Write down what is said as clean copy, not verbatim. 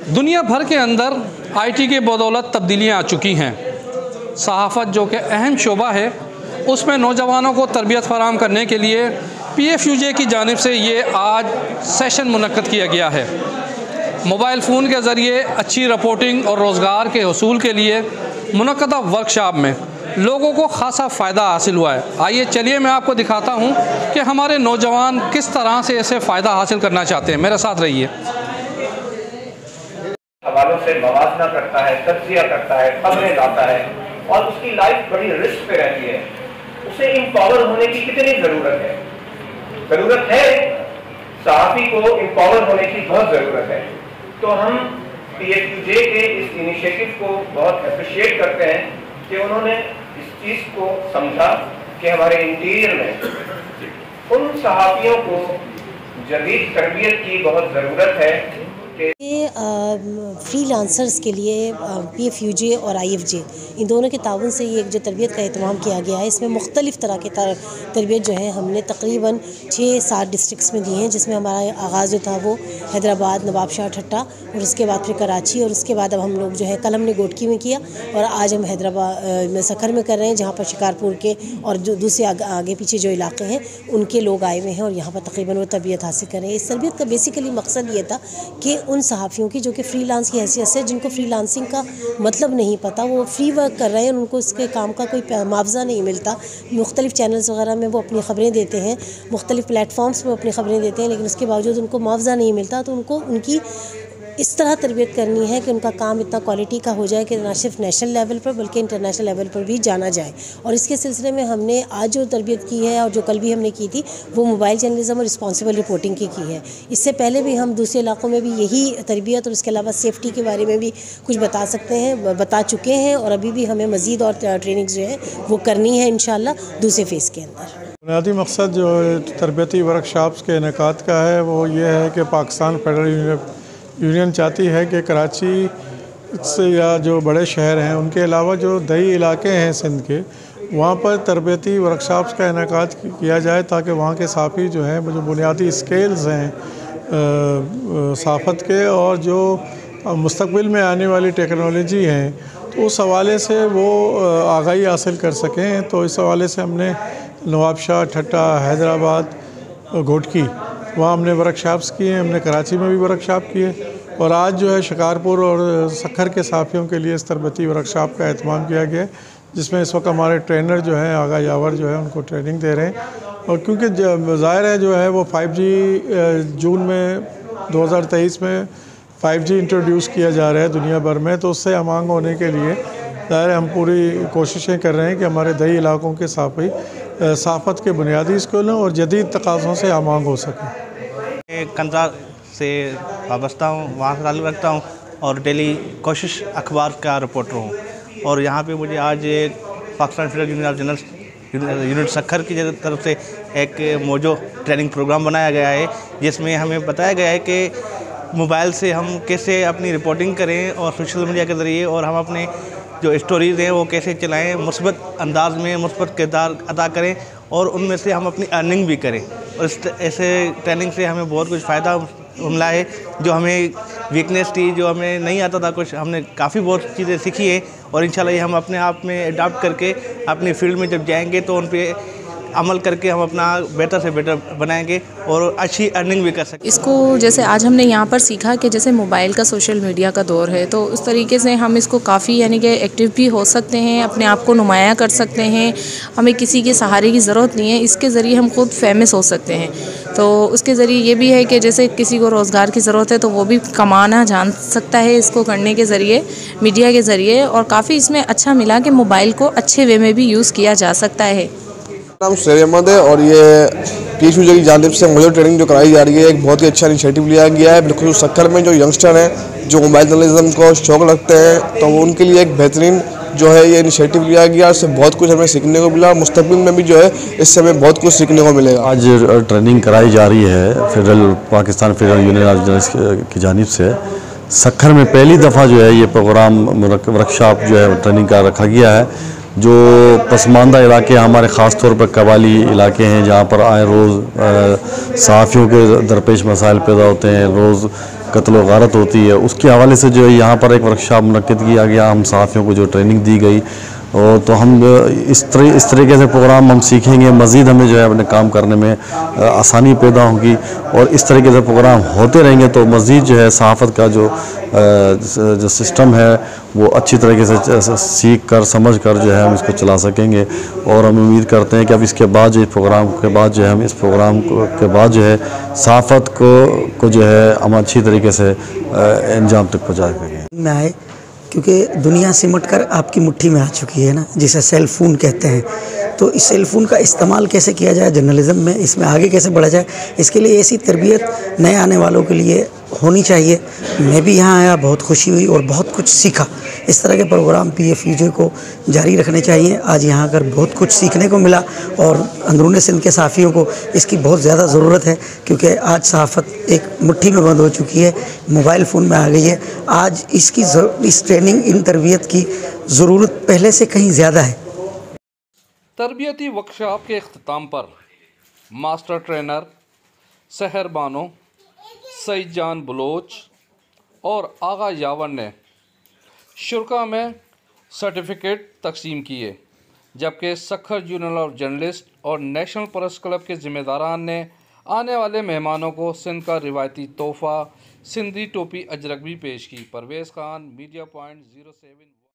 दुनिया भर के अंदर आईटी के बदौलत तब्दीलियाँ आ चुकी हैं। सहाफ़त जो कि अहम शोबा है, उसमें नौजवानों को तरबियत फराहम करने के लिए PFUJ की जानिब से ये आज सेशन मुनक्कद किया गया है। मोबाइल फ़ोन के ज़रिए अच्छी रिपोर्टिंग और रोज़गार के हसूल के लिए मुनक्कदा वर्कशॉप में लोगों को ख़ासा फ़ायदा हासिल हुआ है। आइए चलिए मैं आपको दिखाता हूँ कि हमारे नौजवान किस तरह से ऐसे फ़ायदा हासिल करना चाहते हैं। मेरे साथ रहिए। हवालों से मवाजना करता है, तज्जिया करता है, खबरें लाता है और उसकी लाइफ बड़ी रिस्क पे रहती है। उसे एम्पावर होने की कितनी ज़रूरत है? ज़रूरत है, सहाफ़ी को एम्पावर होने की बहुत ज़रूरत है। तो हम PFUJ के इस इनिशिएटिव को बहुत अप्रिशिएट करते हैं कि उन्होंने इस चीज़ को समझा कि हमारे इंटीरियर में उन सहाफ़ियों को जदीद तरबियत की बहुत ज़रूरत है। ये फ्रीलांसर्स के लिए PFUJ और IFJ इन दोनों के ताउन से ये एक जो तरबियत का एहतमाम किया गया है, इसमें मुख्तलिफ़ तरह के तरबियत जो है हमने तकरीबन 6-7 डिस्ट्रिक्ट्स में दी हैं, जिसमें हमारा आगाज़ जो था वो हैदराबाद, नवाबशाह, ठट्टा और उसके बाद फिर कराची और उसके बाद अब हम लोग जो है कल हमने गोटकी में किया और आज हम हैदराबाद में सखर में कर रहे हैं, जहाँ पर शिकारपुर के और जो दूसरे आगे पीछे जो इलाके हैं उनके लोग आए हुए हैं और यहाँ पर तकरीबन वो तरबियत हासिल कर रहे हैं। इस तरबियत का बेसिकली मकसद ये था कि उन सहाफ़ियों की जो कि फ्रीलांस की हैसियत से, जिनको फ्रीलांसिंग का मतलब नहीं पता, वो फ्री वर्क कर रहे हैं, उनको इसके काम का कोई मुआवजा नहीं मिलता। मुख्तलिफ़ चैनल्स वगैरह में वो अपनी ख़बरें देते हैं, मुख्तलिफ़ प्लेटफॉर्म्स पर अपनी ख़बरें देते हैं, लेकिन उसके बावजूद उनको मुआवजा नहीं मिलता। तो उनको उनकी इस तरह तरबियत करनी है कि उनका काम इतना क्वालिटी का हो जाए कि ना सिर्फ नेशनल लेवल पर बल्कि इंटरनेशनल लेवल पर भी जाना जाए। और इसके सिलसिले में हमने आज जो तरबियत की है और जो कल भी हमने की थी, वो मोबाइल जर्नलिज्म और रिस्पॉन्सिबल रिपोर्टिंग की है। इससे पहले भी हम दूसरे इलाकों में भी यही तरबियत और इसके अलावा सेफ्टी के बारे में भी कुछ बता चुके हैं और अभी भी हमें मज़ीद और ट्रेनिंग जो है वो करनी है इंशाअल्लाह दूसरे फेज़ के अंदर। बुनियादी मकसद जो तरबियती वर्कशॉप्स के इनेकाद का है वो ये है कि पाकिस्तान फेडरल यूनियन चाहती है कि कराची से या जो बड़े शहर हैं उनके अलावा जो दही इलाके हैं सिंध के, वहाँ पर तरबियती वर्कशॉप्स का इनेकाद किया जाए ताकि वहाँ के साफ़ी जो हैं जो बुनियादी स्किल्स हैं सहाफ़त के और जो मुस्तक़बिल में आने वाली टेक्नोलॉजी हैं, तो उस हवाले से वो आगाही हासिल कर सकें। तो इस हवाले से हमने नवाबशाह, ठट्टा, हैदराबाद, गोटकी वहाँ हमने वर्कशॉप्स किए हैं। हमने कराची में भी वर्कशॉप किए और आज जो है शिकारपुर और सखर के साफ़ियों के लिए इस तरबियती वर्कशॉप का एहतमाम किया गया है, जिसमें इस वक्त हमारे ट्रेनर जो हैं आगा यावर जो है उनको ट्रेनिंग दे रहे हैं। और क्योंकि ज़ाहिर है जो है वो 5G जून में 2023 में 5G इंट्रोड्यूस किया जा रहा है दुनिया भर में, तो उससे आमांग होने के लिए ज़ाहिर हम पूरी कोशिशें कर रहे हैं कि हमारे दही इलाकों के साफ़ी सहाफ़त के बुनियादी स्कूलों और जदीद तकाज़ों से आमांग हो सकें। कंधार से वाबस्ता हूँ, वहाँ से ताल्लुक़ रखता हूँ और डेली कोशिश अखबार का रिपोर्टर हूँ। और यहाँ पे मुझे आज पाकिस्तान फेडरल यूनिट सखर की तरफ से एक मौजू ट्रेनिंग प्रोग्राम बनाया गया है, जिसमें हमें बताया गया है कि मोबाइल से हम कैसे अपनी रिपोर्टिंग करें और सोशल मीडिया के ज़रिए और हम अपने जो स्टोरीज़ हैं वो कैसे चलाएं, मुस्बत अंदाज में मुस्बत किरदार अदा करें और उनमें से हम अपनी अर्निंग भी करें। और इस ऐसे ट्रेनिंग से हमें बहुत कुछ फ़ायदा मिला है। जो हमें वीकनेस थी, जो हमें नहीं आता था कुछ, हमने काफ़ी बहुत चीज़ें सीखी है और इंशाल्लाह ये हम अपने आप में अडॉप्ट करके अपनी फील्ड में जब जाएंगे तो उन पे अमल करके हम अपना बेहतर से बेहतर बनाएंगे और अच्छी अर्निंग भी कर सकते। इसको जैसे आज हमने यहाँ पर सीखा कि जैसे मोबाइल का सोशल मीडिया का दौर है, तो उस तरीके से हम इसको काफ़ी यानी कि एक्टिव भी हो सकते हैं, अपने आप को नुमाया कर सकते हैं। हमें किसी के सहारे की ज़रूरत नहीं है, इसके ज़रिए हम खुद फेमस हो सकते हैं। तो उसके ज़रिए ये भी है कि जैसे किसी को रोज़गार की ज़रूरत है तो वो भी कमाना जान सकता है इसको करने के ज़रिए, मीडिया के ज़रिए। और काफ़ी इसमें अच्छा मिला कि मोबाइल को अच्छे वे में भी यूज़ किया जा सकता है। नाम शेर अहमद है और ये PFUJ की जानिब से मुझे ट्रेनिंग जो कराई जा रही है, एक बहुत ही अच्छा इनिशिएटिव लिया गया है। बिल्कुल सखर में जो यंगस्टर हैं जो मोबाइल जर्नलिज्म को शौक रखते हैं, तो उनके लिए एक बेहतरीन जो है ये इनिशिएटिव लिया गया। इससे बहुत कुछ हमें सीखने को मिला, मुस्तकबिल में भी जो है इससे हमें बहुत कुछ सीखने को मिलेगा। आज ट्रेनिंग कराई जा रही है पाकिस्तान फेडरल यूनियन की जानिब से। सखर में पहली दफ़ा जो है ये प्रोग्राम वर्कशॉप जो है ट्रेनिंग का रखा गया है। जो पसमानदा इलाके हमारे ख़ास तौर पर कबाली इलाके हैं, जहाँ पर आए रोज़ सहाफ़ियों के दरपेश मसाइल पैदा होते हैं, रोज़ कत्ल गारत होती है, उसके हवाले से जो है यहाँ पर एक वर्कशॉप मुनक्किद किया गया। हम सहाफ़ियों को जो ट्रेनिंग दी गई, और तो हम इस तरीके से प्रोग्राम हम सीखेंगे, मज़ीद हमें जो है अपने काम करने में आसानी पैदा होगी। और इस तरीके से प्रोग्राम होते रहेंगे तो मज़ीद जो है सहाफ़त का जो सिस्टम है वो अच्छी तरीके से सीख कर समझ कर जो है हम इसको चला सकेंगे। और हम उम्मीद करते हैं कि अब इसके बाद जो इस प्रोग्राम के बाद जो है हम इस प्रोग्राम के बाद जो है सहाफ़त को जो है हम अच्छी तरीके से अंजाम तक पहुँचा सकेंगे। में आए क्योंकि दुनिया सिमट कर आपकी मुट्ठी में आ चुकी है ना, जिसे सेल फ़ोन कहते हैं। तो इस सेल फ़ोन का इस्तेमाल कैसे किया जाए जर्नलिज़म में, इसमें आगे कैसे बढ़ा जाए, इसके लिए ऐसी तरबियत नए आने वालों के लिए होनी चाहिए। मैं भी यहाँ आया, बहुत खुशी हुई और बहुत कुछ सीखा। इस तरह के प्रोग्राम PFUJ को जारी रखने चाहिए। आज यहाँ आकर बहुत कुछ सीखने को मिला और अंदरूनी सिंध के सहाफ़ियों को इसकी बहुत ज़्यादा ज़रूरत है, क्योंकि आज सहाफ़त एक मुट्ठी में बंद हो चुकी है, मोबाइल फ़ोन में आ गई है। आज इस ट्रेनिंग, इन तरबियत की ज़रूरत पहले से कहीं ज़्यादा है। तरबियती वर्कशॉप के अख्ताम पर मास्टर ट्रेनर सहर बानो, सईद जान बलोच और आगा यावर ने शुरा में सर्टिफिकेट तकसीम किए, जबकि सखर यूनियन ऑफ जर्नलिस्ट और नेशनल प्रेस क्लब के ज़िम्मेदारान ने आने वाले मेहमानों को सिंध का रिवायती तोहफ़ा सिंधी टोपी अजरक भी पेश की। Parvez Khan, media point 07।